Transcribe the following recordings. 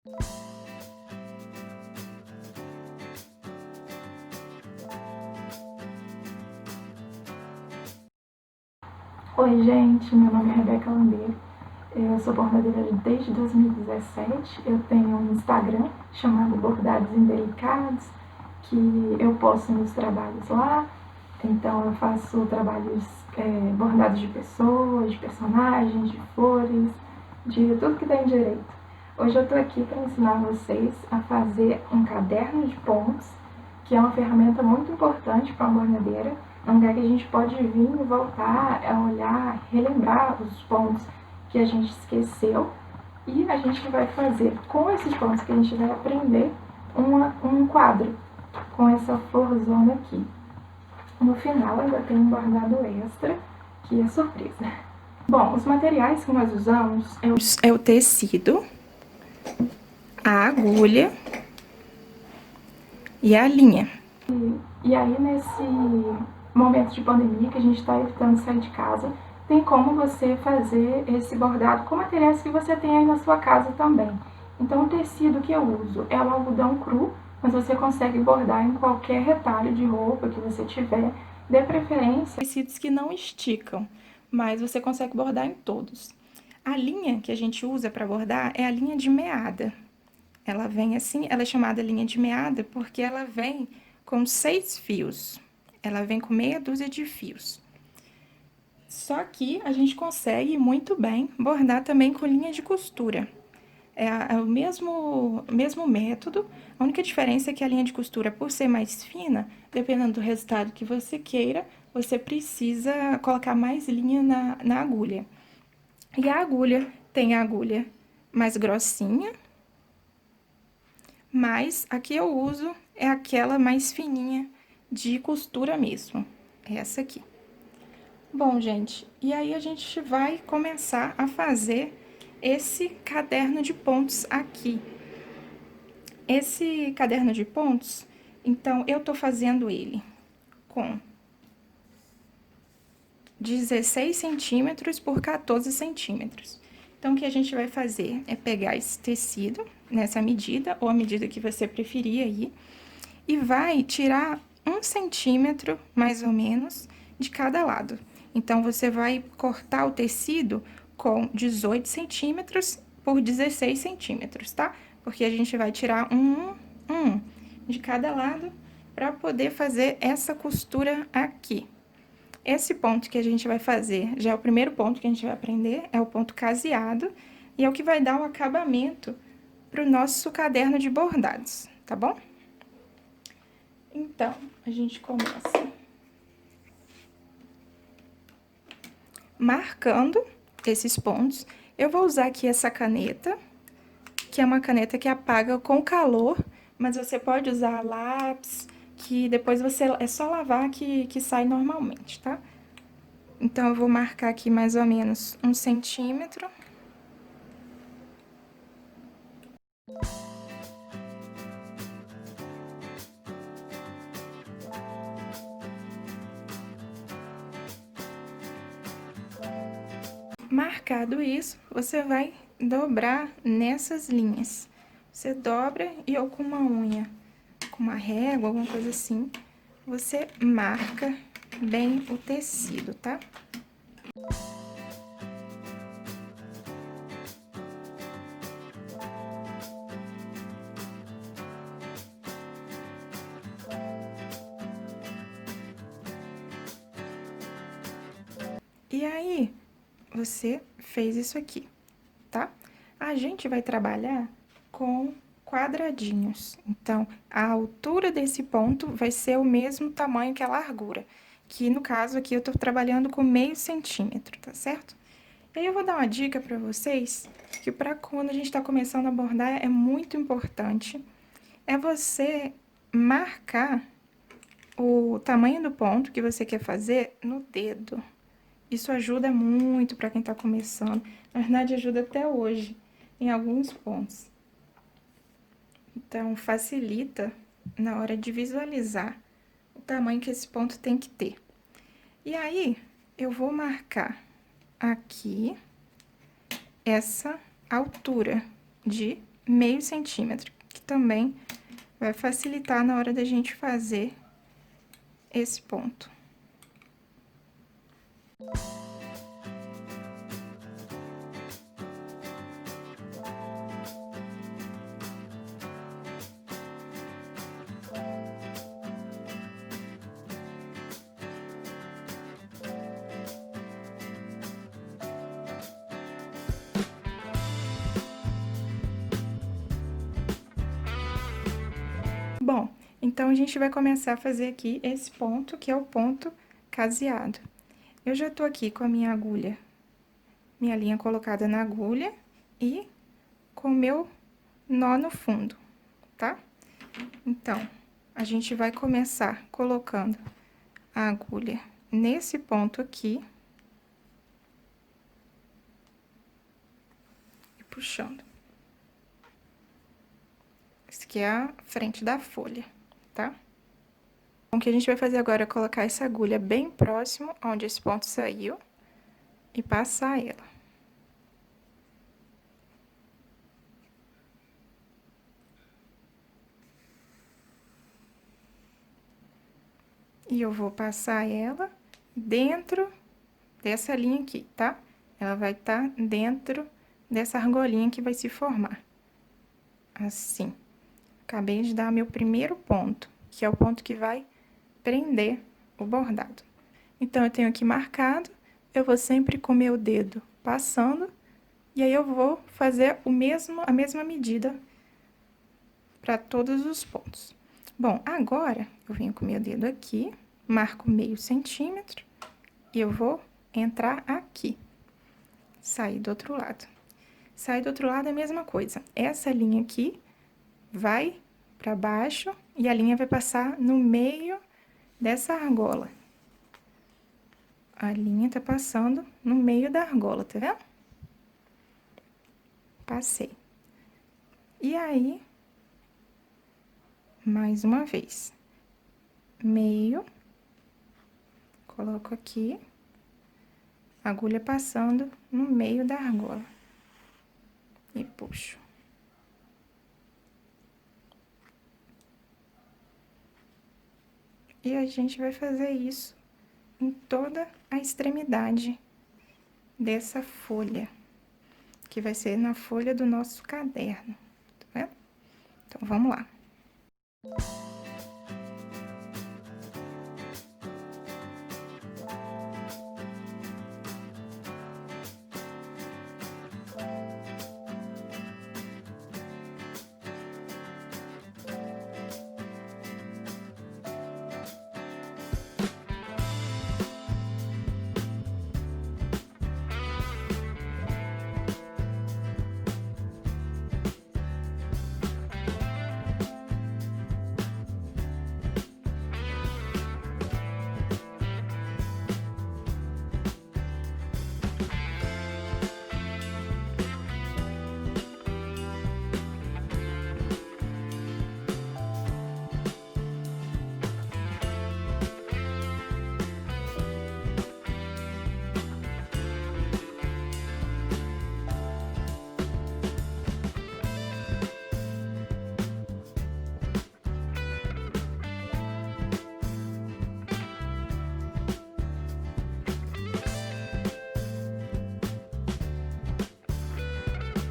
Oi gente, meu nome é Rebeca Lambeiro, eu sou bordadeira desde 2017, eu tenho um Instagram chamado Bordados Indelicados, que eu posto meus trabalhos lá, então eu faço trabalhos bordados de pessoas, de personagens, de flores, de tudo que tem direito. Hoje eu estou aqui para ensinar vocês a fazer um caderno de pontos, que é uma ferramenta muito importante para uma bordadeira, é um lugar que a gente pode vir e voltar a olhar, relembrar os pontos que a gente esqueceu, e a gente vai fazer com esses pontos que a gente vai aprender um quadro com essa florzona aqui. No final ainda tem um bordado extra, que é surpresa. Bom, os materiais que nós usamos é o tecido, a agulha e a linha. E aí, nesse momento de pandemia que a gente está evitando sair de casa, tem como você fazer esse bordado com materiais que você tem aí na sua casa também. Então, o tecido que eu uso é o algodão cru, mas você consegue bordar em qualquer retalho de roupa que você tiver, de preferência tecidos que não esticam, mas você consegue bordar em todos. A linha que a gente usa para bordar é a linha de meada. Ela vem assim, ela é chamada linha de meada porque ela vem com 6 fios. Ela vem com meia dúzia de fios. Só que a gente consegue muito bem bordar também com linha de costura. É o mesmo método, a única diferença é que a linha de costura, por ser mais fina, dependendo do resultado que você queira, você precisa colocar mais linha na agulha. E a agulha tem a agulha mais grossinha, mas a que eu uso é aquela mais fininha de costura mesmo, essa aqui. Bom, gente, e aí a gente vai começar a fazer esse caderno de pontos aqui. Esse caderno de pontos, então, eu tô fazendo ele com 16 centímetros por 14 centímetros. Então, o que a gente vai fazer é pegar esse tecido, nessa medida, ou a medida que você preferir aí, e vai tirar 1 centímetro, mais ou menos, de cada lado. Então, você vai cortar o tecido com 18 centímetros por 16 centímetros, tá? Porque a gente vai tirar um de cada lado para poder fazer essa costura aqui. Esse ponto que a gente vai fazer, já é o primeiro ponto que a gente vai aprender, é o ponto caseado, e é o que vai dar o acabamento para o nosso caderno de bordados, tá bom? Então, a gente começa marcando esses pontos. Eu vou usar aqui essa caneta, que é uma caneta que apaga com calor, mas você pode usar lápis, que depois é só lavar que sai normalmente, tá? Então, eu vou marcar aqui mais ou menos 1 centímetro. Marcado isso, você vai dobrar nessas linhas. Você dobra e ou com uma unha, com uma régua, alguma coisa assim, você marca bem o tecido, tá? E aí, você fez isso aqui, tá? A gente vai trabalhar com quadradinhos. Então, a altura desse ponto vai ser o mesmo tamanho que a largura, que no caso aqui eu tô trabalhando com meio centímetro, tá certo? E aí eu vou dar uma dica pra vocês, que pra quando a gente tá começando a bordar é muito importante, é você marcar o tamanho do ponto que você quer fazer no dedo. Isso ajuda muito para quem tá começando. Na verdade, ajuda até hoje, em alguns pontos. Então, facilita na hora de visualizar o tamanho que esse ponto tem que ter. E aí, eu vou marcar aqui essa altura de meio centímetro, que também vai facilitar na hora da gente fazer esse ponto. Bom, então a gente vai começar a fazer aqui esse ponto, que é o ponto caseado. Eu já tô aqui com a minha agulha, minha linha colocada na agulha e com o meu nó no fundo, tá? Então, a gente vai começar colocando a agulha nesse ponto aqui e puxando. Esse aqui é a frente da folha, tá? O que a gente vai fazer agora é colocar essa agulha bem próximo onde esse ponto saiu e passar ela. E eu vou passar ela dentro dessa linha aqui, tá? Ela vai estar dentro dessa argolinha que vai se formar. Assim. Acabei de dar meu primeiro ponto, que é o ponto que vai prender o bordado. Então, eu tenho aqui marcado, eu vou sempre com meu dedo passando, e aí eu vou fazer a mesma medida para todos os pontos. Bom, agora, eu venho com meu dedo aqui, marco meio centímetro, e eu vou entrar aqui. Sair do outro lado. Sair do outro lado é a mesma coisa. Essa linha aqui vai para baixo e a linha vai passar no meio dessa argola. A linha tá passando no meio da argola, tá vendo? Passei. E aí, mais uma vez. Meio. Coloco aqui. Agulha passando no meio da argola. E puxo. E a gente vai fazer isso em toda a extremidade dessa folha, que vai ser na folha do nosso caderno, tá vendo? Então, vamos lá.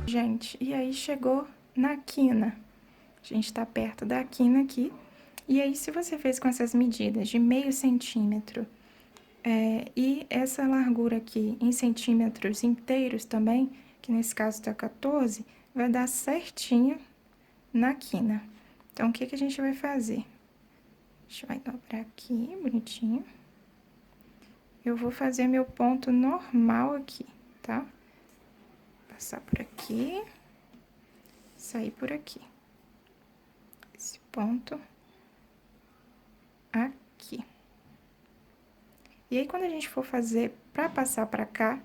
Gente, e aí chegou na quina. A gente tá perto da quina aqui. E aí, se você fez com essas medidas de meio centímetro e essa largura aqui em centímetros inteiros também, que nesse caso tá 14, vai dar certinho na quina. Então, o que que a gente vai fazer? A gente vai dobrar aqui, bonitinho. Eu vou fazer meu ponto normal aqui, tá? Passar por aqui, sair por aqui. Esse ponto aqui. E aí, quando a gente for fazer pra passar pra cá,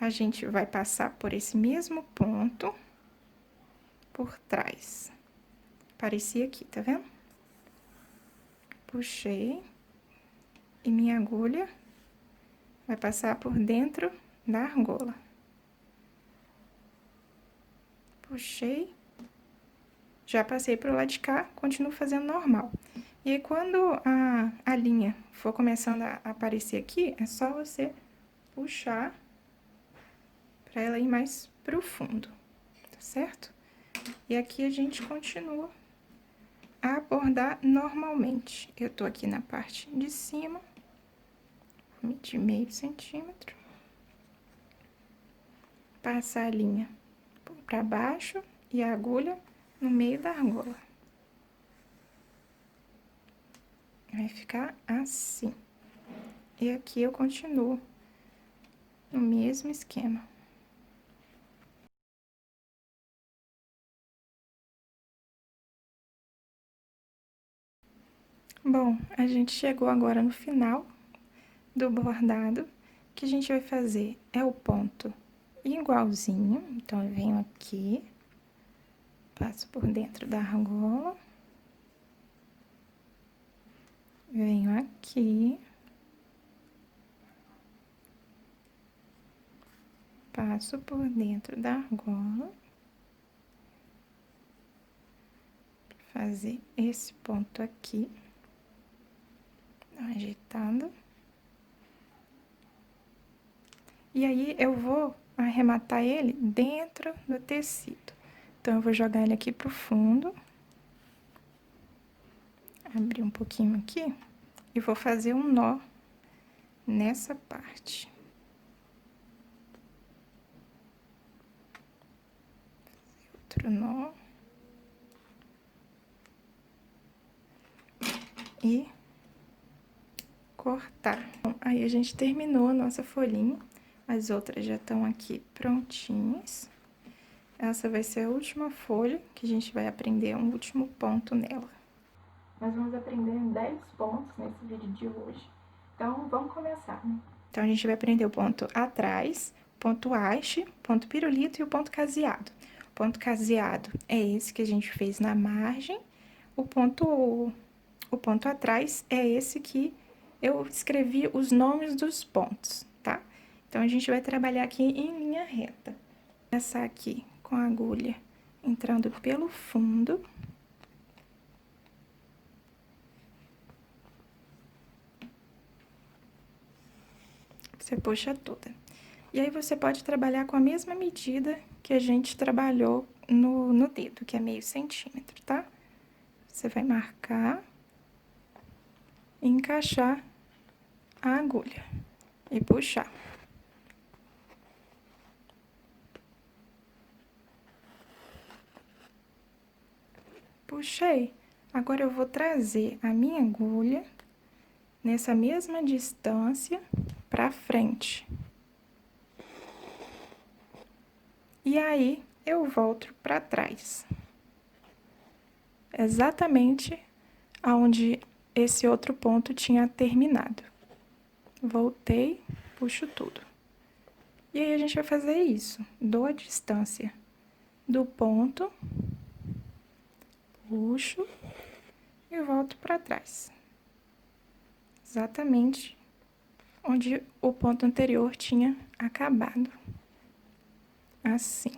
a gente vai passar por esse mesmo ponto por trás. Parecia aqui, tá vendo? Puxei. E minha agulha vai passar por dentro da argola. Puxei Já passei pro lado de cá, continuo fazendo normal. E aí, quando a linha for começando a aparecer aqui, é só você puxar para ela ir mais pro fundo, tá certo? E aqui a gente continua a bordar normalmente. Eu tô aqui na parte de cima, vou medir meio centímetro. Passar a linha para baixo e a agulha no meio da argola. Vai ficar assim. E aqui eu continuo no mesmo esquema. Bom, a gente chegou agora no final do bordado. O que a gente vai fazer é o ponto igualzinho. Então, eu venho aqui, passo por dentro da argola. Venho aqui. Passo por dentro da argola. Fazer esse ponto aqui. Ajeitando. E aí, eu vou arrematar ele dentro do tecido. Então, eu vou jogar ele aqui pro fundo. Abrir um pouquinho aqui. E vou fazer um nó nessa parte. Outro nó. E cortar. Bom, aí, a gente terminou a nossa folhinha. As outras já estão aqui prontinhas. Essa vai ser a última folha, que a gente vai aprender um último ponto nela. Nós vamos aprender 10 pontos nesse vídeo de hoje. Então, vamos começar, né? Então, a gente vai aprender o ponto atrás, ponto haste, ponto pirulito e o ponto caseado. O ponto caseado é esse que a gente fez na margem. O ponto atrás é esse que eu escrevi os nomes dos pontos, tá? Então, a gente vai trabalhar aqui em linha reta. Começar aqui com a agulha entrando pelo fundo. Você puxa toda. E aí, você pode trabalhar com a mesma medida que a gente trabalhou no dedo, que é meio centímetro, tá? Você vai marcar e encaixar a agulha e puxar. Puxei. Agora, eu vou trazer a minha agulha nessa mesma distância pra frente. E aí, eu volto pra trás. Exatamente aonde esse outro ponto tinha terminado. Voltei, puxo tudo. E aí, a gente vai fazer isso. Dou a distância do ponto, puxo e volto pra trás. Exatamente onde o ponto anterior tinha acabado. Assim.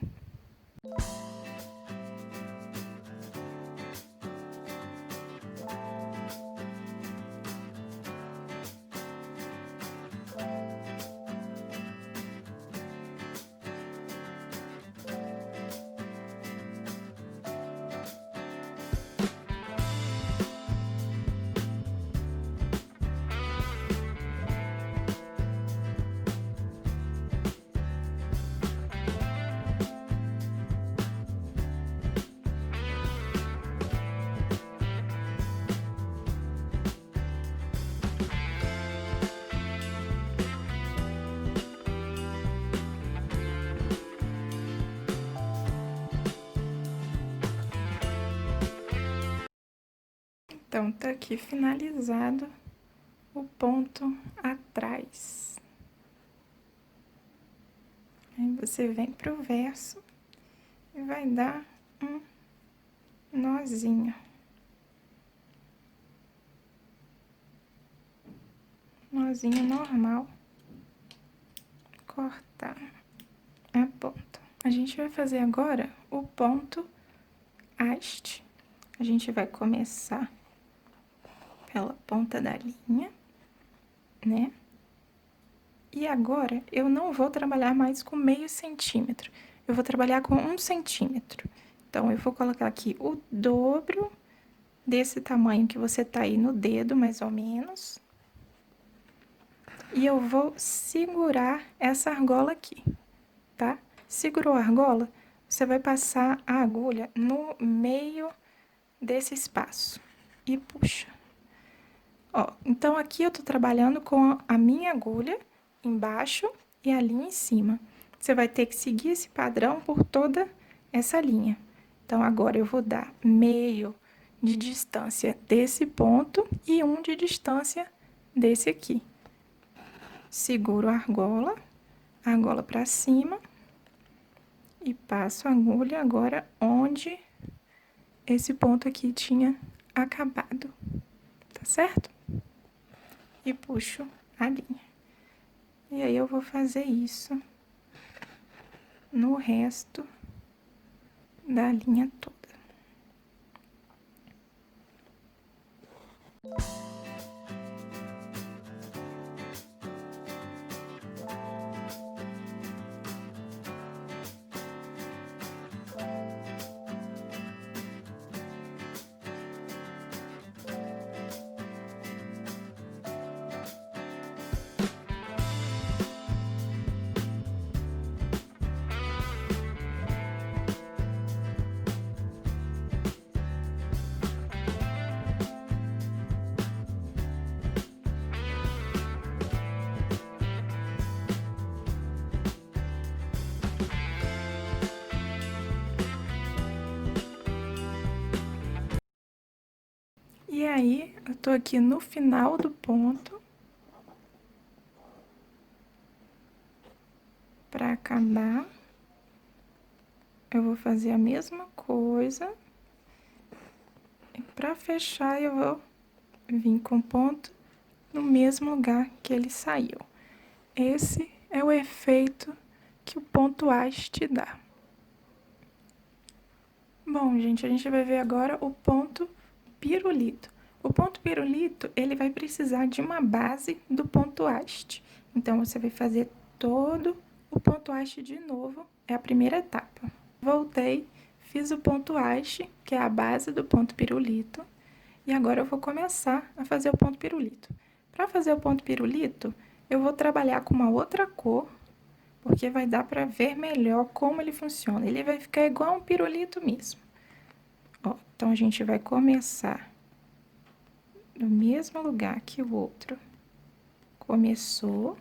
Então, tá aqui finalizado o ponto atrás. Aí, você vem pro verso e vai dar um nozinho. Nozinho normal. Cortar a ponta. A gente vai fazer agora o ponto haste. A gente vai começar pela ponta da linha, né? E agora, eu não vou trabalhar mais com meio centímetro. Eu vou trabalhar com 1 centímetro. Então, eu vou colocar aqui o dobro desse tamanho que você tá aí no dedo, mais ou menos. E eu vou segurar essa argola aqui, tá? Segurou a argola, você vai passar a agulha no meio desse espaço e puxa. Ó, então aqui eu tô trabalhando com a minha agulha embaixo e a linha em cima. Você vai ter que seguir esse padrão por toda essa linha. Então, agora eu vou dar meio de distância desse ponto e 1 de distância desse aqui. Seguro a argola pra cima e passo a agulha agora onde esse ponto aqui tinha acabado, tá certo? E puxo a linha. E aí, eu vou fazer isso no resto da linha toda. E aí, eu tô aqui no final do ponto. Pra acabar, eu vou fazer a mesma coisa. E pra fechar, eu vou vir com o ponto no mesmo lugar que ele saiu. Esse é o efeito que o ponto haste dá. Bom, gente, a gente vai ver agora o ponto pirulito. O ponto pirulito, ele vai precisar de uma base do ponto haste. Então, você vai fazer todo o ponto haste de novo, é a primeira etapa. Voltei, fiz o ponto haste, que é a base do ponto pirulito, e agora eu vou começar a fazer o ponto pirulito. Para fazer o ponto pirulito, eu vou trabalhar com uma outra cor, porque vai dar para ver melhor como ele funciona. Ele vai ficar igual um pirulito mesmo. Ó, então, a gente vai começar no mesmo lugar que o outro começou.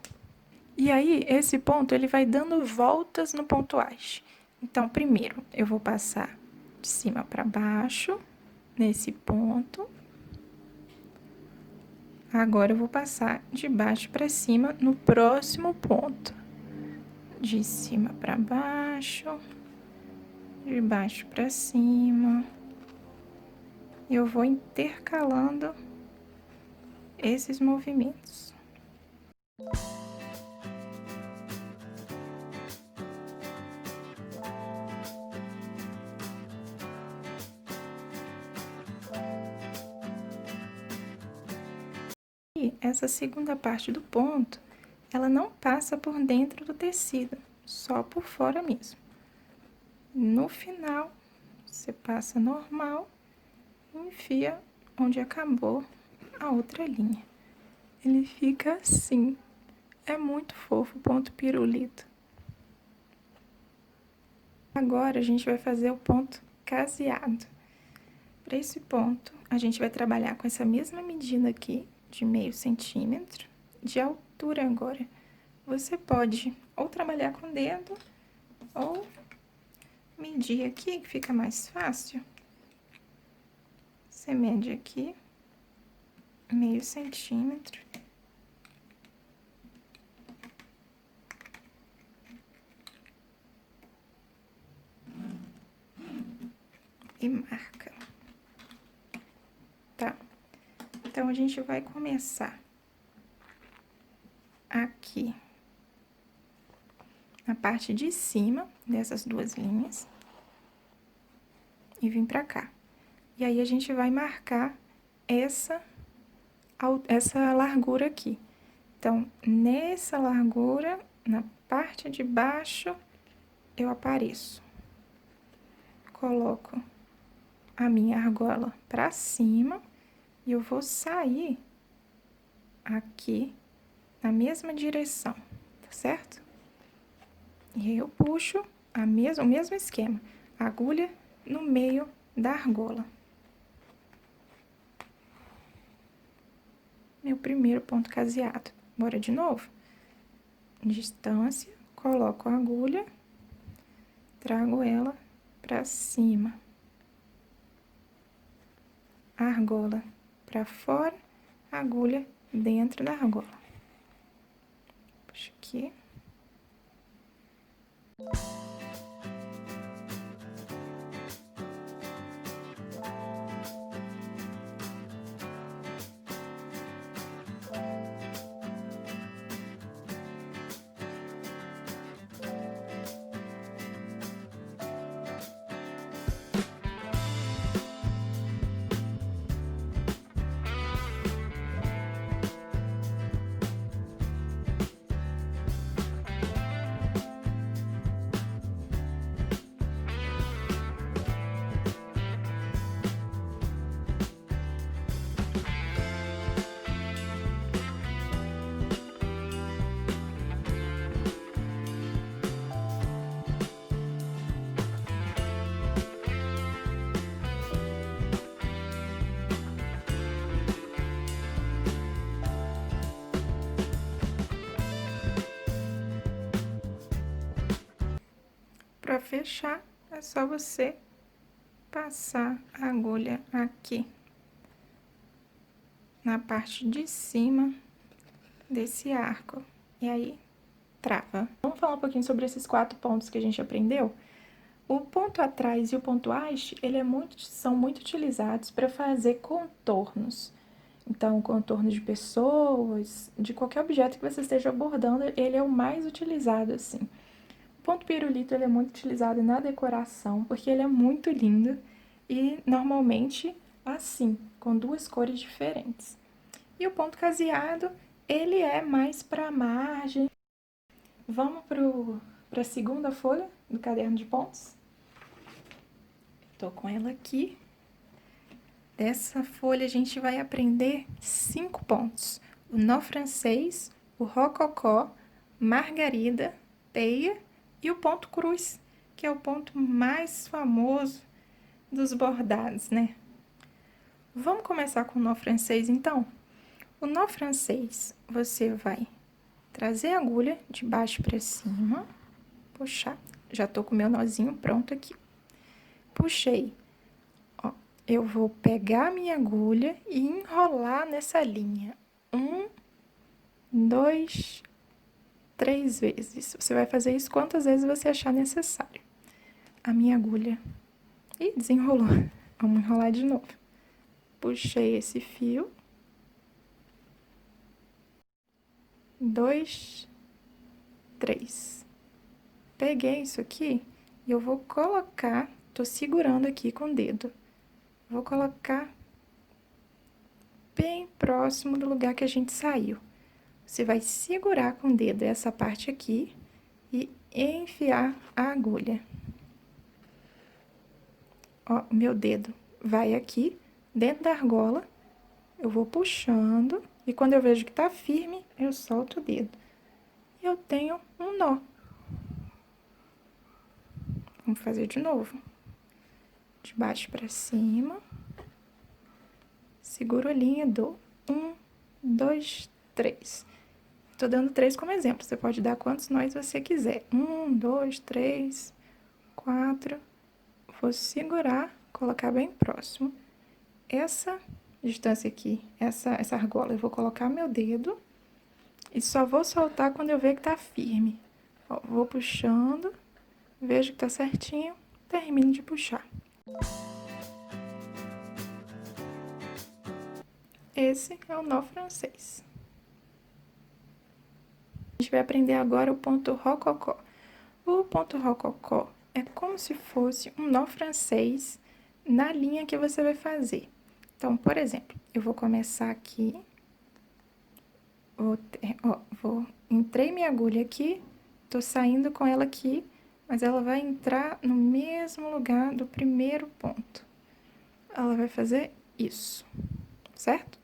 E aí, esse ponto, ele vai dando voltas no ponto haste. Então, primeiro, eu vou passar de cima para baixo, nesse ponto. Agora, eu vou passar de baixo para cima no próximo ponto. De cima para baixo, de baixo para cima. Eu vou intercalando esses movimentos. E essa segunda parte do ponto, ela não passa por dentro do tecido, só por fora mesmo. No final, você passa normal e enfia onde acabou a outra linha. Ele fica assim. É muito fofo o ponto pirulito. Agora, a gente vai fazer o ponto caseado. Para esse ponto, a gente vai trabalhar com essa mesma medida aqui, de meio centímetro, de altura agora. Você pode ou trabalhar com o dedo, ou medir aqui, que fica mais fácil. Você mede aqui, meio centímetro. E marca. Tá? Então, a gente vai começar aqui, na parte de cima dessas duas linhas. e vim pra cá. E aí, a gente vai marcar essa largura aqui. Então, nessa largura, na parte de baixo, eu apareço. Coloco a minha argola pra cima e eu vou sair aqui na mesma direção, tá certo? E aí, eu puxo o mesmo esquema, agulha no meio da argola. Meu primeiro ponto caseado. Bora de novo? Distância, coloco a agulha, trago ela pra cima. Argola pra fora, agulha dentro da argola. Puxa aqui. Para fechar, é só você passar a agulha aqui na parte de cima desse arco. E aí, trava. Vamos falar um pouquinho sobre esses 4 pontos que a gente aprendeu? O ponto atrás e o ponto haste, são muito utilizados para fazer contornos. Então, contorno de pessoas, de qualquer objeto que você esteja abordando, ele é o mais utilizado, assim. O ponto pirulito, ele é muito utilizado na decoração, porque ele é muito lindo e, normalmente, assim, com 2 cores diferentes. E o ponto caseado, ele é mais para margem. Vamos para a segunda folha do caderno de pontos? Tô com ela aqui. Dessa folha, a gente vai aprender 5 pontos. O nó francês, o rococó, margarida, peia e o ponto cruz, que é o ponto mais famoso dos bordados, né? Vamos começar com o nó francês, então? O nó francês, você vai trazer a agulha de baixo para cima, puxar. Já tô com o meu nozinho pronto aqui. Puxei. Ó, eu vou pegar a minha agulha e enrolar nessa linha. 1, 2, 3 vezes. Você vai fazer isso quantas vezes você achar necessário. A minha agulha. Ih, desenrolou. Vamos enrolar de novo. Puxei esse fio. 2, 3. Peguei isso aqui e eu vou colocar, tô segurando aqui com o dedo. Vou colocar bem próximo do lugar que a gente saiu. Você vai segurar com o dedo essa parte aqui e enfiar a agulha. Ó, o meu dedo vai aqui, dentro da argola, eu vou puxando, e quando eu vejo que tá firme, eu solto o dedo. E eu tenho um nó. Vamos fazer de novo. De baixo pra cima. Seguro a linha do 1, 2, 3. Tô dando 3 como exemplo, você pode dar quantos nós você quiser. 1, 2, 3, 4. Vou segurar, colocar bem próximo. Essa distância aqui, essa argola, eu vou colocar meu dedo e só vou soltar quando eu ver que tá firme. Ó, vou puxando, vejo que tá certinho, termino de puxar. Esse é o nó francês. A gente vai aprender agora o ponto rococó. O ponto rococó é como se fosse um nó francês, na linha que você vai fazer. Então, por exemplo, eu vou começar aqui, entrei minha agulha aqui, tô saindo com ela aqui, mas ela vai entrar no mesmo lugar do primeiro ponto. Ela vai fazer isso, certo?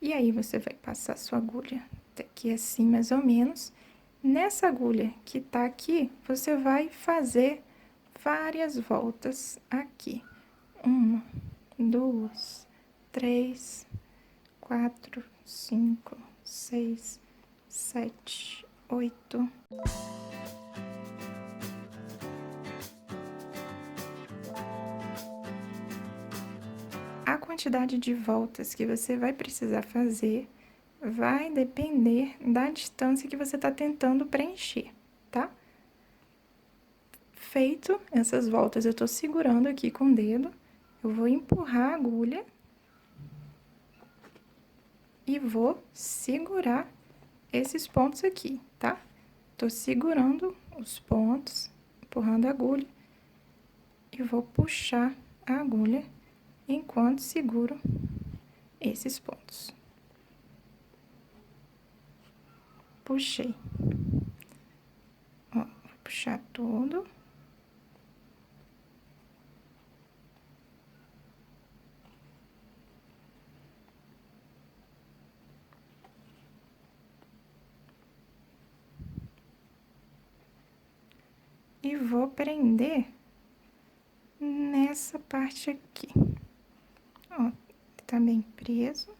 E aí, você vai passar sua agulha aqui assim, mais ou menos. Nessa agulha que tá aqui, você vai fazer várias voltas aqui. 1, 2, 3, 4, 5, 6, 7, 8. A quantidade de voltas que você vai precisar fazer vai depender da distância que você está tentando preencher, tá? Feito essas voltas, eu tô segurando aqui com o dedo, eu vou empurrar a agulha e vou segurar esses pontos aqui, tá? Tô segurando os pontos, empurrando a agulha e vou puxar a agulha enquanto seguro esses pontos. Puxei. Ó, vou puxar tudo. E vou prender nessa parte aqui. Ó, tá bem preso.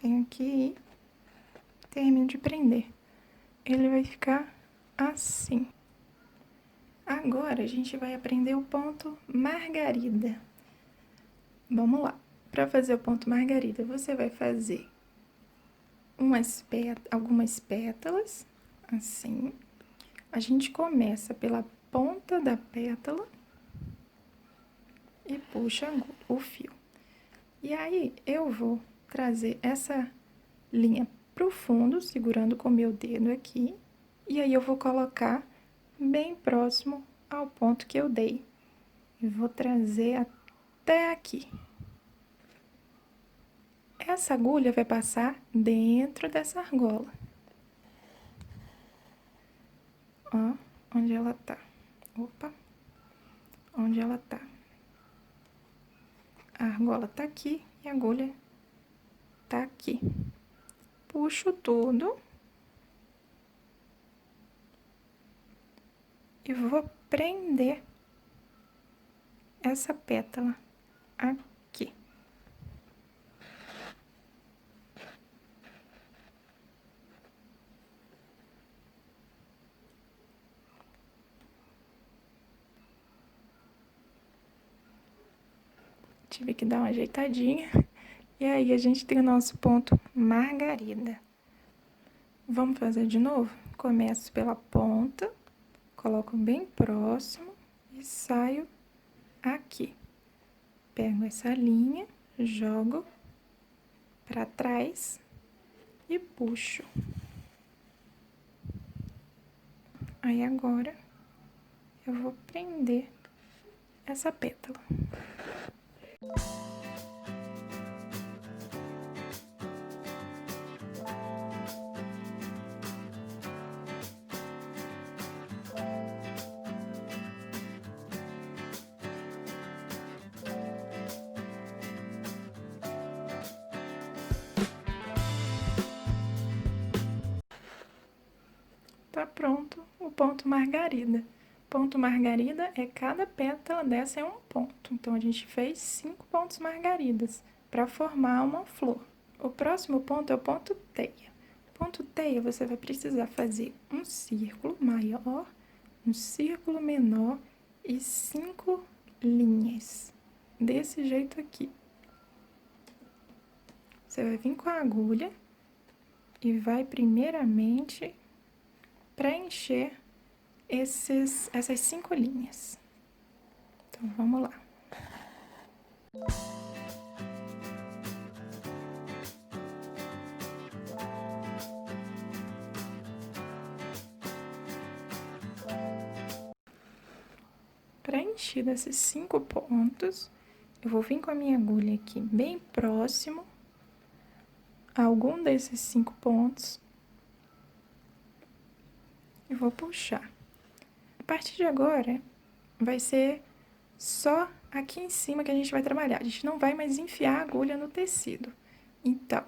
Venho aqui e termino de prender. Ele vai ficar assim. Agora, a gente vai aprender o ponto margarida. Vamos lá. Para fazer o ponto margarida, você vai fazer algumas pétalas, assim. A gente começa pela ponta da pétala e puxa o fio. E aí, eu vou trazer essa linha pro fundo, segurando com o meu dedo aqui. E aí, eu vou colocar bem próximo ao ponto que eu dei. E vou trazer até aqui. Essa agulha vai passar dentro dessa argola. Ó, onde ela tá. Opa, onde ela tá. A argola tá aqui e a agulha tá aqui. Puxo tudo. E vou prender essa pétala aqui. Tive que dar uma ajeitadinha. E aí, a gente tem o nosso ponto margarida. Vamos fazer de novo? Começo pela ponta, coloco bem próximo e saio aqui. Pego essa linha, jogo para trás e puxo. Aí, agora, eu vou prender essa pétala. Tá pronto o ponto margarida. Ponto margarida é cada pétala dessa é um ponto. Então, a gente fez 5 pontos margaridas para formar uma flor. O próximo ponto é o ponto teia. Ponto teia, você vai precisar fazer um círculo maior, um círculo menor e 5 linhas. Desse jeito aqui. Você vai vir com a agulha e vai primeiramente preencher essas 5 linhas. Então, vamos lá. partir desses 5 pontos, eu vou vir com a minha agulha aqui bem próximo a algum desses 5 pontos e vou puxar. A partir de agora, vai ser só aqui em cima que a gente vai trabalhar. A gente não vai mais enfiar a agulha no tecido. Então,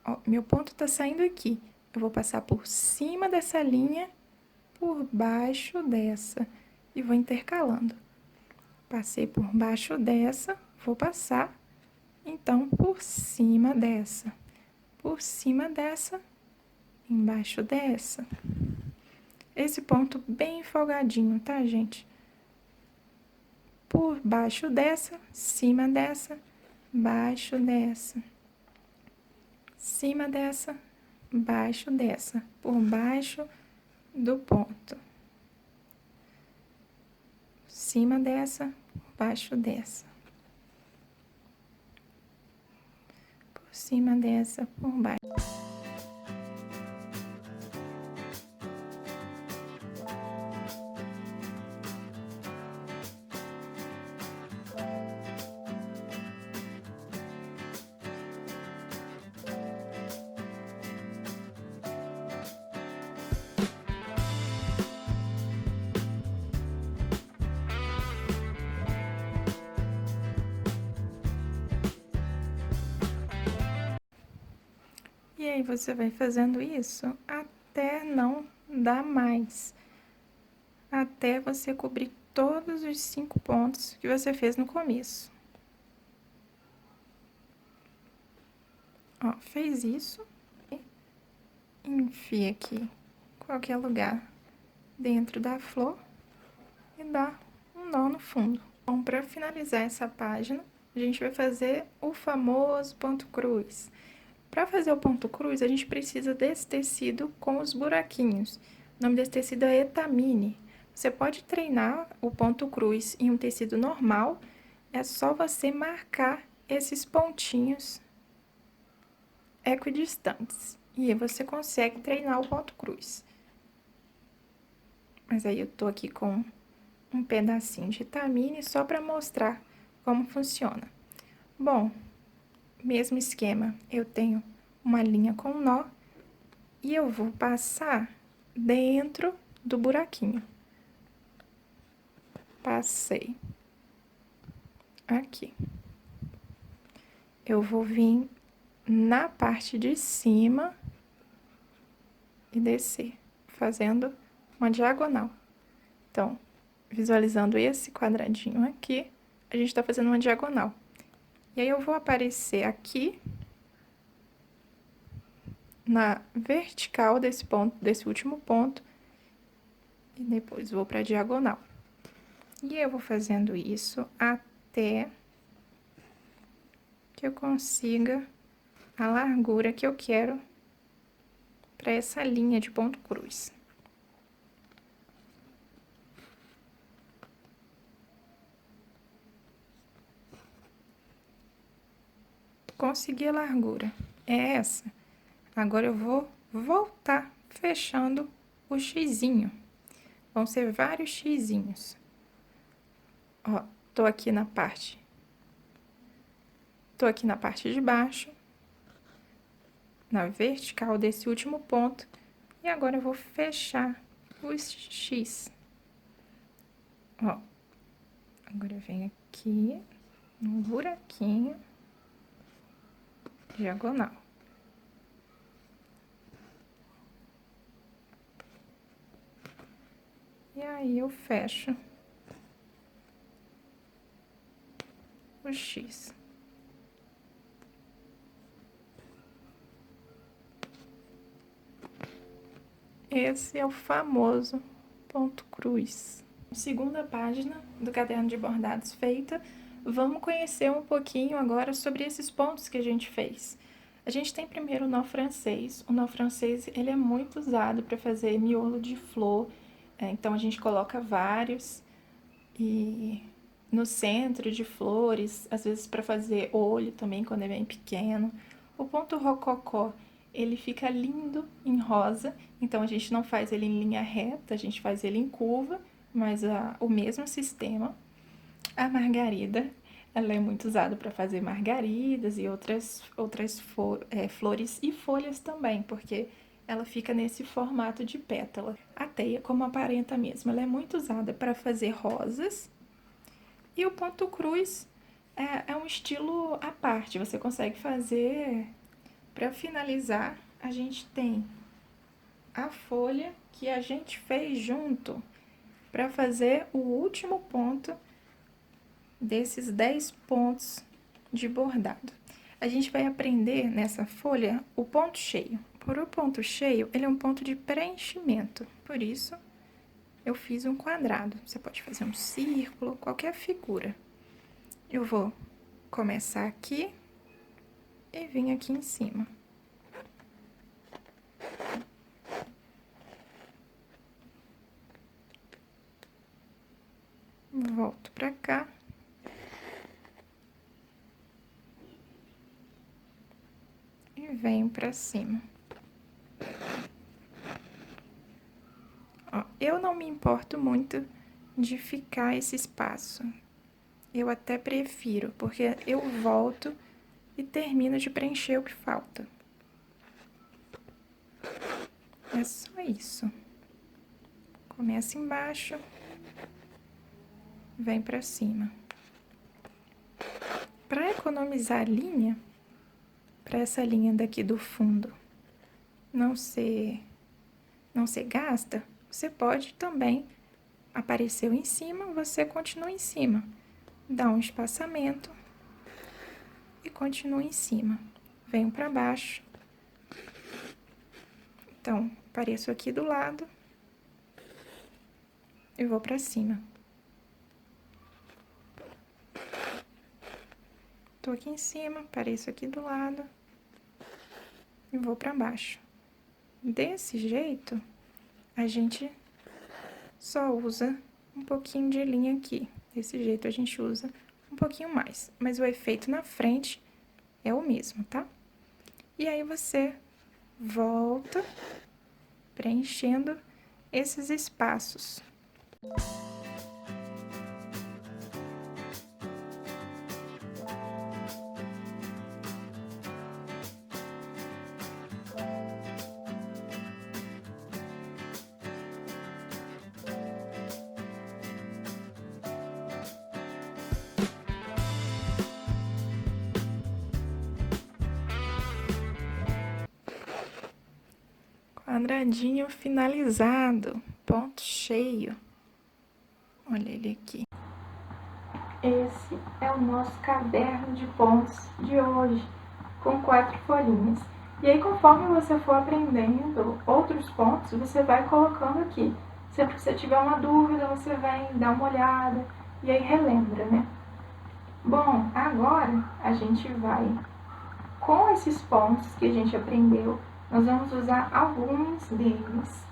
ó, meu ponto tá saindo aqui. Eu vou passar por cima dessa linha, por baixo dessa e vou intercalando. Passei por baixo dessa, vou passar, então, por cima dessa. Por cima dessa, embaixo dessa. Esse ponto bem folgadinho, tá, gente? Por baixo dessa, cima dessa, baixo dessa. Cima dessa, baixo dessa. Por baixo do ponto. Cima dessa, baixo dessa. Por cima dessa, por baixo. E aí, você vai fazendo isso até não dar mais. Até você cobrir todos os 5 pontos que você fez no começo. Ó, fez isso. Enfia aqui em qualquer lugar dentro da flor e dá um nó no fundo. Bom, para finalizar essa página, a gente vai fazer o famoso ponto cruz. Para fazer o ponto cruz, a gente precisa desse tecido com os buraquinhos. O nome desse tecido é etamine. Você pode treinar o ponto cruz em um tecido normal, é só você marcar esses pontinhos equidistantes. E aí você consegue treinar o ponto cruz. Mas aí eu tô aqui com um pedacinho de etamine só para mostrar como funciona. Bom, mesmo esquema, eu tenho uma linha com nó e eu vou passar dentro do buraquinho. Passei aqui. Eu vou vir na parte de cima e descer, fazendo uma diagonal. Então, visualizando esse quadradinho aqui, a gente tá fazendo uma diagonal. E aí, eu vou aparecer aqui, na vertical desse ponto, desse último ponto, e depois vou pra diagonal. E eu vou fazendo isso até que eu consiga a largura que eu quero para essa linha de ponto cruz. Consegui a largura, é essa. Agora eu vou voltar fechando o xizinho. Vão ser vários xizinhos. Ó, tô aqui na parte de baixo, na vertical desse último ponto, e agora eu vou fechar os X. Ó, agora eu venho aqui, no buraquinho, diagonal. E aí, eu fecho o X. Esse é o famoso ponto cruz. Segunda página do caderno de bordados feita, vamos conhecer um pouquinho agora sobre esses pontos que a gente fez. A gente tem primeiro o nó francês. O nó francês, ele é muito usado para fazer miolo de flor. Então, a gente coloca vários e no centro de flores, às vezes para fazer olho também, quando é bem pequeno. O ponto rococó, ele fica lindo em rosa, então a gente não faz ele em linha reta, a gente faz ele em curva, mas o mesmo sistema. A margarida, ela é muito usada para fazer margaridas e outras flores e folhas também, porque ela fica nesse formato de pétala. A teia, como aparenta mesmo, ela é muito usada para fazer rosas. E o ponto cruz é um estilo à parte, você consegue fazer. Para finalizar, a gente tem a folha que a gente fez junto para fazer o último ponto desses 10 pontos de bordado. A gente vai aprender nessa folha o ponto cheio. Por o ponto cheio, ele é um ponto de preenchimento, por isso eu fiz um quadrado. Você pode fazer um círculo, qualquer figura. Eu vou começar aqui e vir aqui em cima. Volto pra cá. E venho pra cima. Ó, eu não me importo muito de ficar esse espaço. Eu até prefiro, porque eu volto e termino de preencher o que falta. É só isso. Começa embaixo, vem pra cima. Para economizar linha, para essa linha daqui do fundo não ser gasta, você pode também, apareceu em cima, você continua em cima. Dá um espaçamento e continua em cima. Venho para baixo. Então, apareço aqui do lado e vou para cima. Tô aqui em cima, apareço aqui do lado e vou para baixo. Desse jeito, a gente só usa um pouquinho de linha aqui. Desse jeito, a gente usa um pouquinho mais, mas o efeito na frente é o mesmo, tá? E aí, você volta preenchendo esses espaços. Quadradinho finalizado, ponto cheio. Olha ele aqui. Esse é o nosso caderno de pontos de hoje, com 4 folhinhas. E aí, conforme você for aprendendo outros pontos, você vai colocando aqui. Sempre que você tiver uma dúvida, você vai dar uma olhada e aí relembra, né? Bom, agora a gente vai, com esses pontos que a gente aprendeu, nós vamos usar alguns deles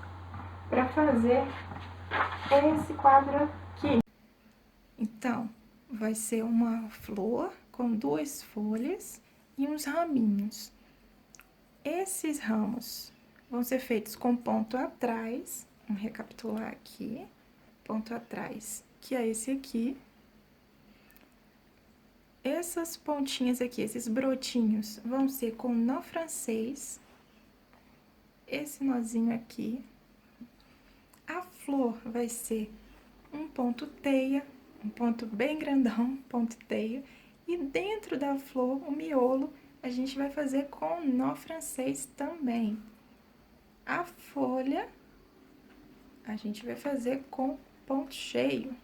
para fazer esse quadro aqui. Então, vai ser uma flor com 2 folhas e uns raminhos. Esses ramos vão ser feitos com ponto atrás. Vamos recapitular aqui. Ponto atrás, que é esse aqui. Essas pontinhas aqui, esses brotinhos, vão ser com nó francês. Esse nozinho aqui. A flor vai ser um ponto teia, um ponto bem grandão, ponto teia. E dentro da flor, o miolo, a gente vai fazer com nó francês também. A folha, a gente vai fazer com ponto cheio.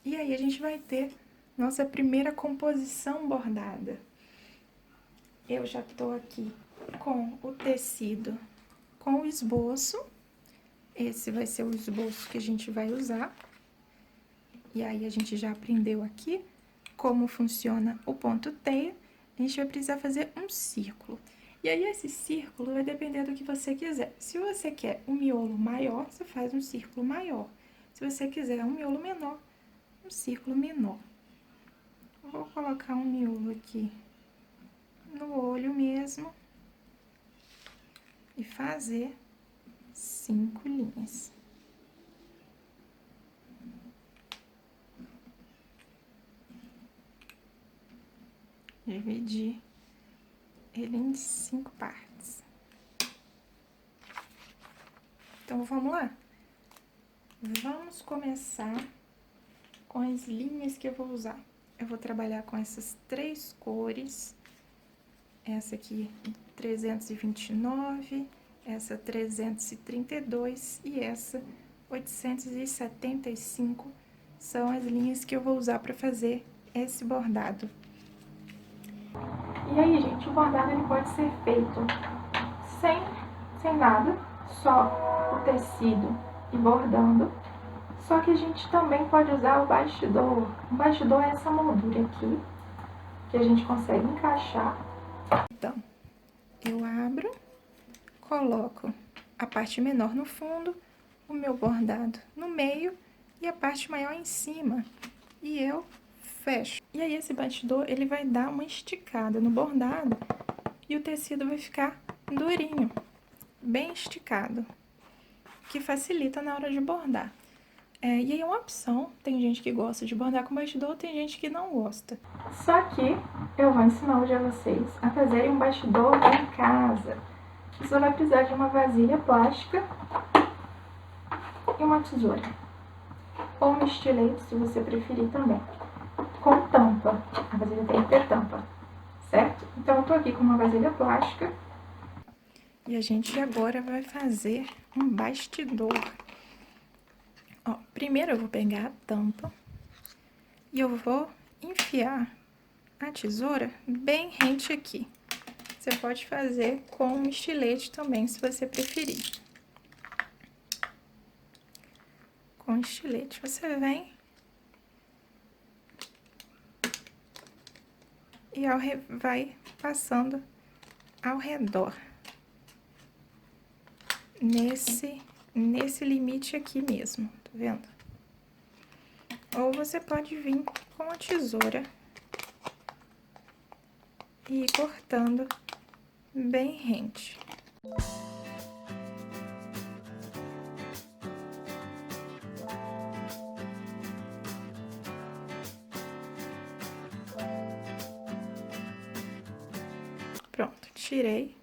E aí, a gente vai ter nossa primeira composição bordada. Eu já tô aqui com o tecido, com o esboço. Esse vai ser o esboço que a gente vai usar. E aí, a gente já aprendeu aqui como funciona o ponto teia. A gente vai precisar fazer um círculo. E aí, esse círculo vai depender do que você quiser. Se você quer um miolo maior, você faz um círculo maior. Se você quiser um miolo menor, um círculo menor. Vou colocar um miolo aqui no olho mesmo e fazer 5 linhas. dividir ele em 5 partes. Então, vamos lá? Vamos começar com as linhas que eu vou usar. Eu vou trabalhar com essas 3 cores. Essa aqui, 329, essa 332 e essa 875 são as linhas que eu vou usar para fazer esse bordado. E aí, gente, o bordado ele pode ser feito sem nada, só o tecido e bordando. Só que a gente também pode usar o bastidor. O bastidor é essa moldura aqui, que a gente consegue encaixar. Então, eu abro, coloco a parte menor no fundo, o meu bordado no meio e a parte maior em cima. E eu fecho. E aí, esse bastidor, ele vai dar uma esticada no bordado e o tecido vai ficar durinho, bem esticado, que facilita na hora de bordar. E aí é uma opção, tem gente que gosta de bordar com bastidor, tem gente que não gosta. Só que eu vou ensinar hoje a vocês a fazerem um bastidor em casa. Você vai precisar de uma vasilha plástica e uma tesoura. Ou um estilete, se você preferir também. Com tampa. A vasilha tem que ter tampa, certo? Então, eu tô aqui com uma vasilha plástica. E a gente agora vai fazer um bastidor. Ó, primeiro eu vou pegar a tampa e eu vou enfiar a tesoura bem rente aqui. Você pode fazer com um estilete também, se você preferir. Com estilete, você vem e vai passando ao redor. Nesse limite aqui mesmo, tá vendo? Ou você pode vir com a tesoura e ir cortando bem rente. Pronto, tirei.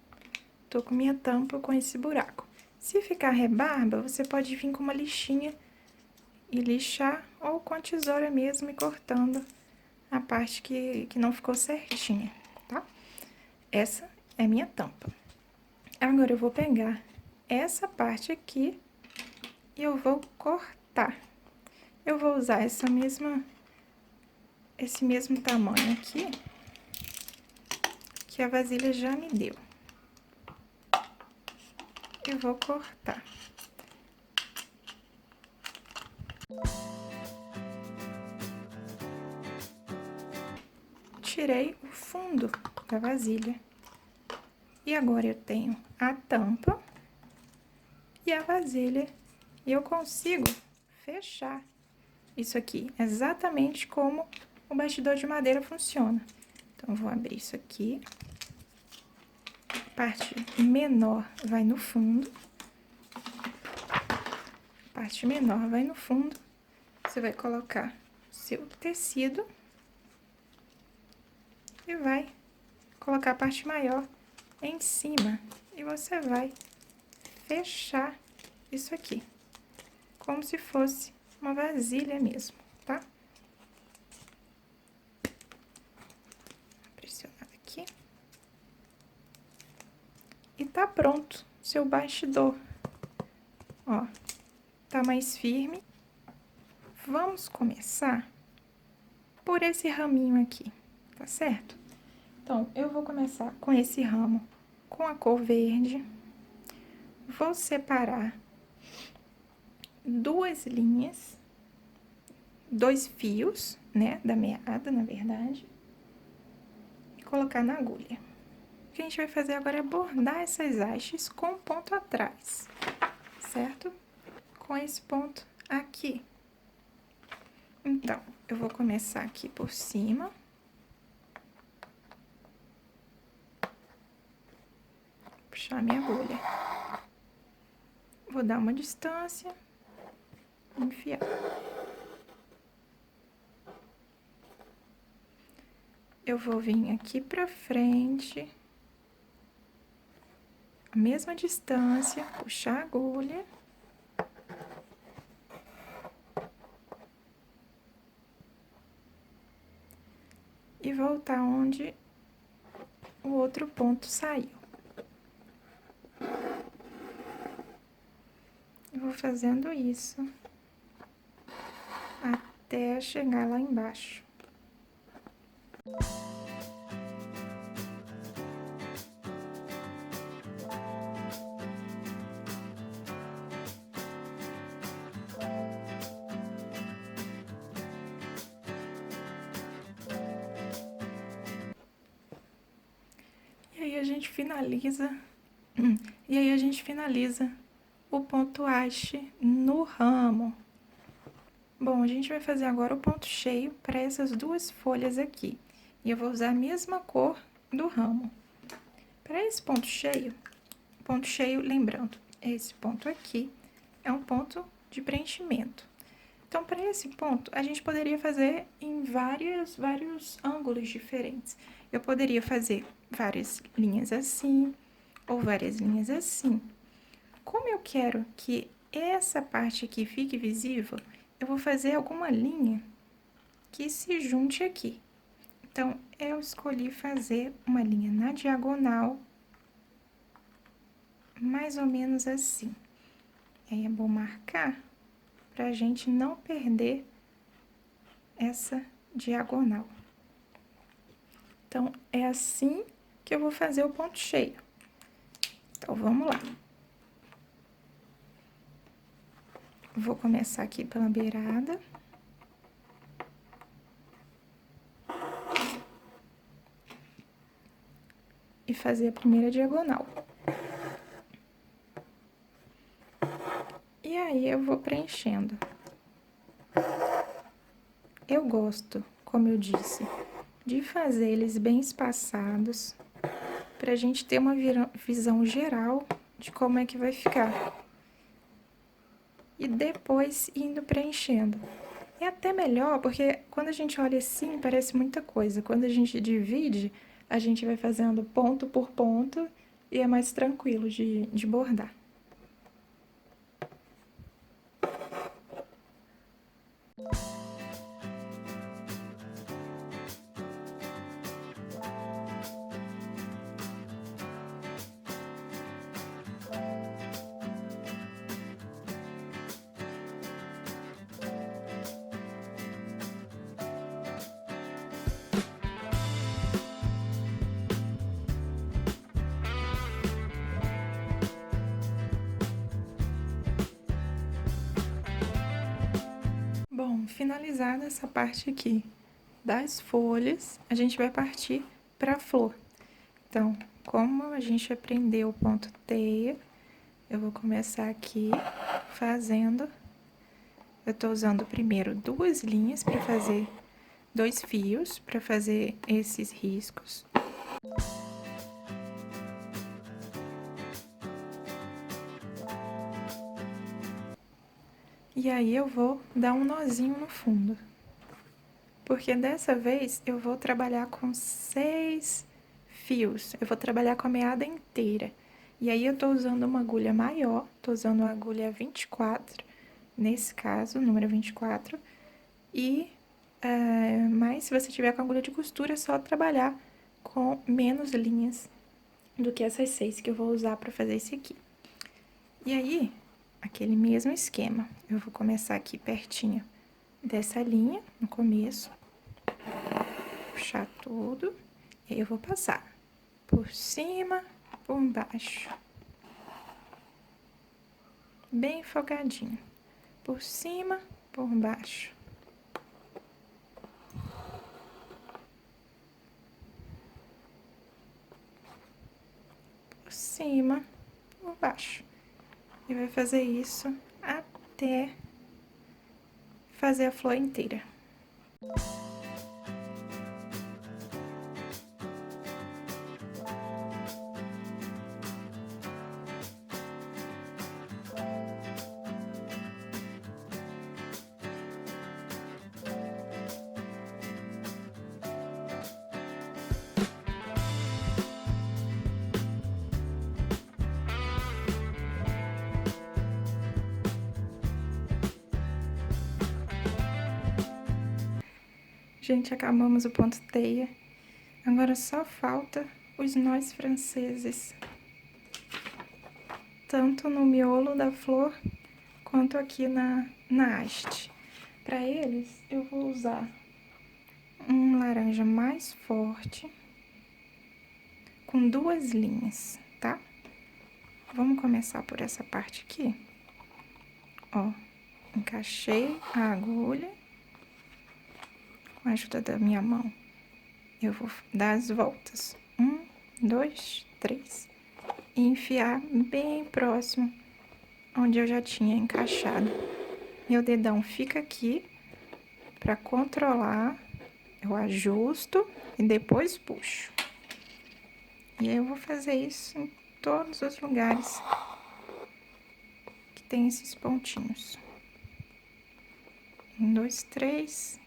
Tô com minha tampa com esse buraco. Se ficar rebarba, você pode vir com uma lixinha e lixar, ou com a tesoura mesmo e cortando a parte que não ficou certinha, tá? Essa é minha tampa. Agora, eu vou pegar essa parte aqui e eu vou cortar. Eu vou usar esse mesmo tamanho aqui, que a vasilha já me deu. Eu vou cortar. Tirei o fundo da vasilha. E agora eu tenho a tampa e a vasilha. E eu consigo fechar isso aqui, exatamente como o bastidor de madeira funciona. Então, eu vou abrir isso aqui. A parte menor vai no fundo. A parte menor vai no fundo. Você vai colocar seu tecido e vai colocar a parte maior em cima. E você vai fechar isso aqui, como se fosse uma vasilha mesmo, tá? Pressionar aqui. E tá pronto seu bastidor. Ó, tá mais firme. Vamos começar por esse raminho aqui, tá certo? Então, eu vou começar com esse ramo com a cor verde. Vou separar 2 linhas, 2 fios, né, da meada, na verdade, e colocar na agulha. O que a gente vai fazer agora é bordar essas hastes com ponto atrás, certo? Com esse ponto aqui. Então, eu vou começar aqui por cima. Puxar minha agulha. Vou dar uma distância. Enfiar. eu vou vir aqui pra frente, a mesma distância, puxar a agulha. E voltar onde o outro ponto saiu. Eu vou fazendo isso até chegar lá embaixo. E aí a gente finaliza, o ponto haste no ramo. Bom, a gente vai fazer agora o ponto cheio para essas duas folhas aqui. E eu vou usar a mesma cor do ramo. Para esse ponto cheio, lembrando, esse ponto aqui é um ponto de preenchimento. Então, para esse ponto, a gente poderia fazer em vários ângulos diferentes. Eu poderia fazer várias linhas assim, ou várias linhas assim. Como eu quero que essa parte aqui fique visível, eu vou fazer alguma linha que se junte aqui. Então, eu escolhi fazer uma linha na diagonal, mais ou menos assim. Aí é bom marcar pra gente não perder essa diagonal. Então, é assim que eu vou fazer o ponto cheio. Então, vamos lá. Vou começar aqui pela beirada. E fazer a primeira diagonal. E aí, eu vou preenchendo. Eu gosto, como eu disse, de fazer eles bem espaçados, pra gente ter uma visão geral de como é que vai ficar. E depois indo preenchendo. É até melhor, porque quando a gente olha assim, parece muita coisa. Quando a gente divide, a gente vai fazendo ponto por ponto e é mais tranquilo de bordar. Bom, finalizada essa parte aqui das folhas, a gente vai partir para a flor. Então, como a gente aprendeu o ponto teia, eu vou começar aqui fazendo. Eu tô usando primeiro duas linhas para fazer, dois fios para fazer esses riscos. E aí, eu vou dar um nozinho no fundo. Porque dessa vez, eu vou trabalhar com 6 fios. Eu vou trabalhar com a meada inteira. E aí, eu tô usando uma agulha maior. Tô usando a agulha 24, nesse caso, número 24. Mas, se você tiver com agulha de costura, é só trabalhar com menos linhas do que essas 6 que eu vou usar pra fazer esse aqui. E aí, aquele mesmo esquema. Eu vou começar aqui pertinho dessa linha, no começo. Puxar tudo. E aí, eu vou passar por cima, por baixo. Bem folgadinho. Por cima, por baixo. Por cima, por baixo. E vai fazer isso até fazer a flor inteira. Gente, acabamos o ponto teia. Agora só falta os nós franceses. Tanto no miolo da flor, quanto aqui na haste. Para eles, eu vou usar um laranja mais forte, com 2 linhas, tá? Vamos começar por essa parte aqui. Ó, encaixei a agulha. Com a ajuda da minha mão, eu vou dar as voltas. 1, 2, 3. E enfiar bem próximo onde eu já tinha encaixado. Meu dedão fica aqui para controlar. Eu ajusto e depois puxo. E aí eu vou fazer isso em todos os lugares que tem esses pontinhos. 1, 2, 3.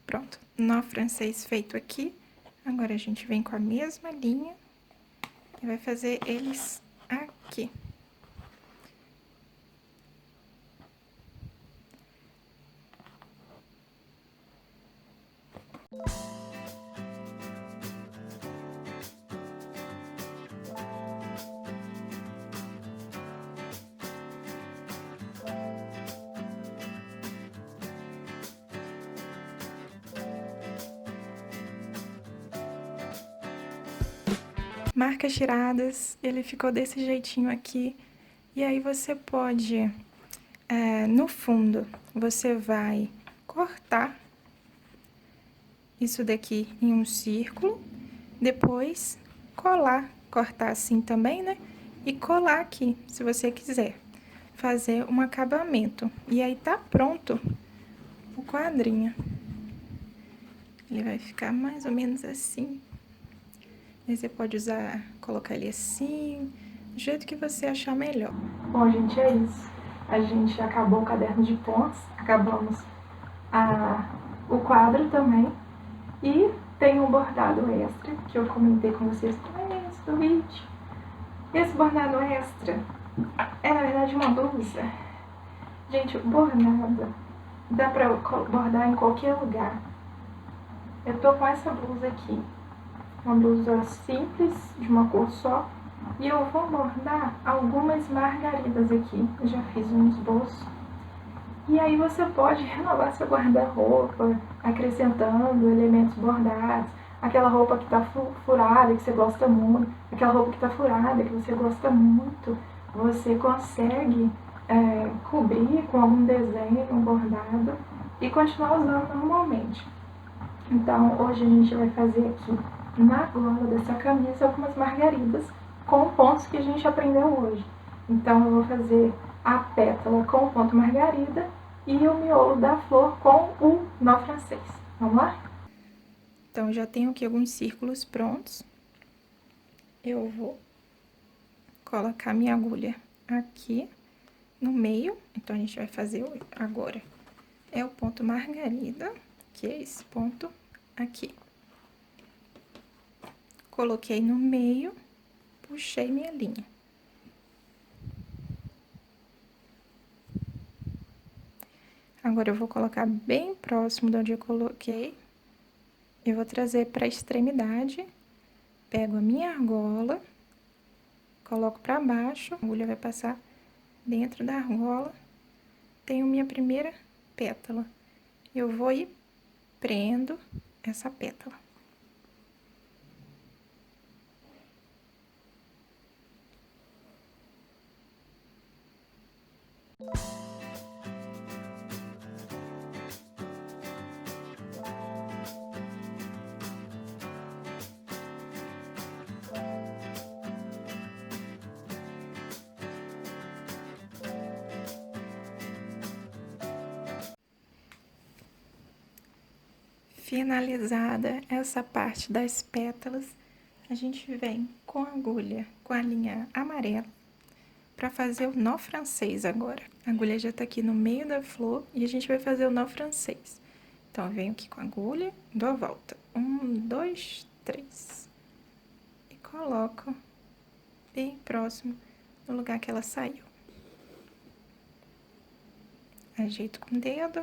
Pronto, nó francês feito aqui. Agora a gente vem com a mesma linha e vai fazer eles aqui. Marcas tiradas, ele ficou desse jeitinho aqui. E aí você pode, no fundo, você vai cortar isso daqui em um círculo, depois cortar assim também, né? E colar aqui, se você quiser fazer um acabamento. E aí tá pronto o quadrinho. Ele vai ficar mais ou menos assim. Aí você pode usar, colocar ele assim, do jeito que você achar melhor. Bom, gente, é isso. A gente acabou o caderno de pontos, acabamos o quadro também. E tem um bordado extra, que eu comentei com vocês no começo do vídeo. Esse bordado extra é, na verdade, uma blusa. Gente, bordado dá pra bordar em qualquer lugar. Eu tô com essa blusa aqui. Uma blusa simples, de uma cor só. E eu vou bordar algumas margaridas aqui. Eu já fiz um esboço. E aí você pode renovar seu guarda-roupa, acrescentando elementos bordados. Aquela roupa que tá furada, que você gosta muito. Aquela roupa que tá furada, que você gosta muito. Você consegue cobrir com algum desenho, um bordado. E continuar usando normalmente. Então, hoje a gente vai fazer aqui na gola dessa camisa algumas margaridas com pontos que a gente aprendeu hoje. Então, eu vou fazer a pétala com o ponto margarida e o miolo da flor com o nó francês. Vamos lá? Então, já tenho aqui alguns círculos prontos. Eu vou colocar minha agulha aqui no meio. Então, a gente vai fazer agora é o ponto margarida, que é esse ponto aqui. Coloquei no meio, puxei minha linha. Agora, eu vou colocar bem próximo de onde eu coloquei. Eu vou trazer para a extremidade, pego a minha argola, coloco para baixo, a agulha vai passar dentro da argola, tenho minha primeira pétala. Eu vou e prendo essa pétala. Finalizada essa parte das pétalas, a gente vem com a agulha, com a linha amarela, para fazer o nó francês agora. A agulha já tá aqui no meio da flor e a gente vai fazer o nó francês. Então, eu venho aqui com a agulha, dou a volta. 1, 2, 3. E coloco bem próximo no lugar que ela saiu. Ajeito com o dedo.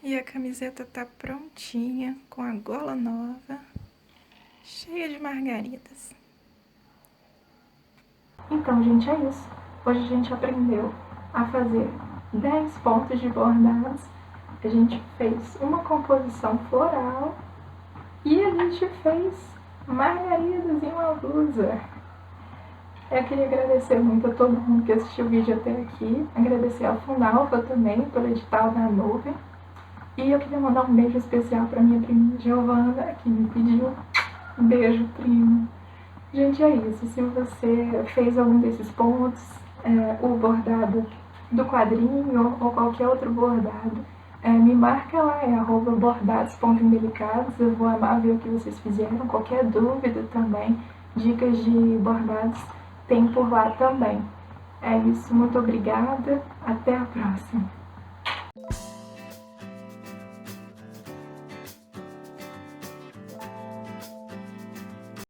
E a camiseta tá prontinha, com a gola nova, cheia de margaridas. Então, gente, é isso. Hoje a gente aprendeu a fazer 10 pontos de bordados. A gente fez uma composição floral e a gente fez margaridas em uma blusa. Eu queria agradecer muito a todo mundo que assistiu o vídeo até aqui. Agradecer a Fundalva também pelo edital da nuvem. E eu queria mandar um beijo especial para minha prima Giovana, que me pediu. Um beijo, prima. Gente, é isso. Se você fez algum desses pontos, o bordado do quadrinho ou qualquer outro bordado, me marca lá, @bordados.indelicados. Eu vou amar ver o que vocês fizeram. Qualquer dúvida também, dicas de bordados, tem por lá também. É isso. Muito obrigada. Até a próxima.